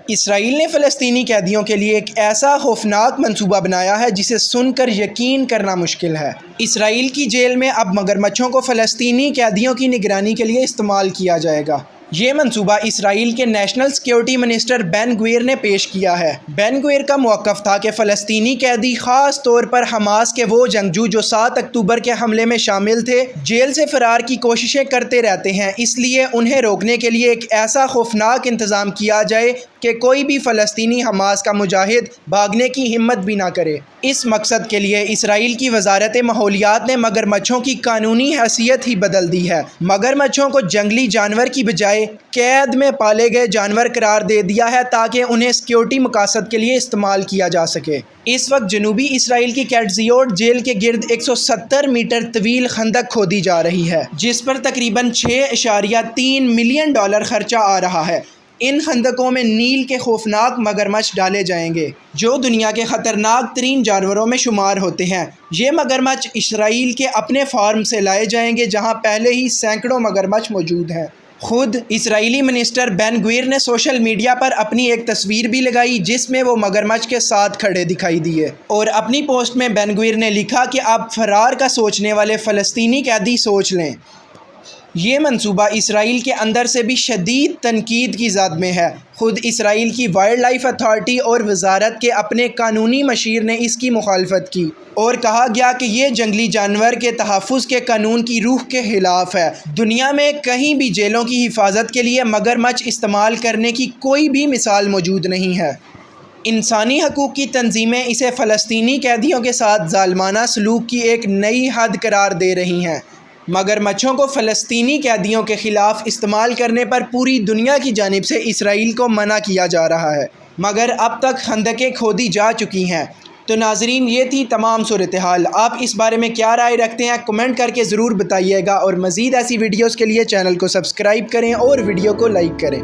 اسرائیل نے فلسطینی قیدیوں کے لیے ایک ایسا خوفناک منصوبہ بنایا ہے جسے سن کر یقین کرنا مشکل ہے۔ اسرائیل کی جیل میں اب مگرمچھوں کو فلسطینی قیدیوں کی نگرانی کے لیے استعمال کیا جائے گا۔ یہ منصوبہ اسرائیل کے نیشنل سیکیورٹی منسٹر بین گویر نے پیش کیا ہے۔ بین گویر کا موقف تھا کہ فلسطینی قیدی، خاص طور پر حماس کے وہ جنگجو جو 7 اکتوبر کے حملے میں شامل تھے، جیل سے فرار کی کوششیں کرتے رہتے ہیں، اس لیے انہیں روکنے کے لیے ایک ایسا خوفناک انتظام کیا جائے کہ کوئی بھی فلسطینی حماس کا مجاہد بھاگنے کی ہمت بھی نہ کرے۔ اس مقصد کے لیے اسرائیل کی وزارت ماحولیات نے مگرمچھوں کی قانونی حیثیت ہی بدل دی ہے۔ مگرمچھوں کو جنگلی جانور کی بجائے قید میں پالے گئے جانور قرار دے دیا ہے تاکہ انہیں سیکیورٹی مقاصد کے لیے استعمال کیا جا سکے۔ اس وقت جنوبی اسرائیل کی کیٹزیوٹ جیل کے گرد 170 میٹر طویل خندق کھودی جا رہی ہے، جس پر تقریباً $6.3 ملین خرچہ آ رہا ہے۔ ان خندقوں میں نیل کے خوفناک مگرمچھ ڈالے جائیں گے، جو دنیا کے خطرناک ترین جانوروں میں شمار ہوتے ہیں۔ یہ مگرمچھ اسرائیل کے اپنے فارم سے لائے جائیں گے، جہاں پہلے ہی سینکڑوں مگرمچھ موجود ہیں۔ خود اسرائیلی منسٹر بین گویر نے سوشل میڈیا پر اپنی ایک تصویر بھی لگائی جس میں وہ مگرمچھ کے ساتھ کھڑے دکھائی دیے، اور اپنی پوسٹ میں بین گویر نے لکھا کہ اب فرار کا سوچنے والے فلسطینی قیدی سوچ لیں۔ یہ منصوبہ اسرائیل کے اندر سے بھی شدید تنقید کی زد میں ہے۔ خود اسرائیل کی وائلڈ لائف اتھارٹی اور وزارت کے اپنے قانونی مشیر نے اس کی مخالفت کی، اور کہا گیا کہ یہ جنگلی جانور کے تحفظ کے قانون کی روح کے خلاف ہے۔ دنیا میں کہیں بھی جیلوں کی حفاظت کے لیے مگرمچھ استعمال کرنے کی کوئی بھی مثال موجود نہیں ہے۔ انسانی حقوق کی تنظیمیں اسے فلسطینی قیدیوں کے ساتھ ظالمانہ سلوک کی ایک نئی حد قرار دے رہی ہیں۔ مگرمچھوں کو فلسطینی قیدیوں کے خلاف استعمال کرنے پر پوری دنیا کی جانب سے اسرائیل کو منع کیا جا رہا ہے، مگر اب تک خندقیں کھودی جا چکی ہیں۔ تو ناظرین، یہ تھی تمام صورتحال۔ آپ اس بارے میں کیا رائے رکھتے ہیں؟ کمنٹ کر کے ضرور بتائیے گا، اور مزید ایسی ویڈیوز کے لیے چینل کو سبسکرائب کریں اور ویڈیو کو لائک کریں۔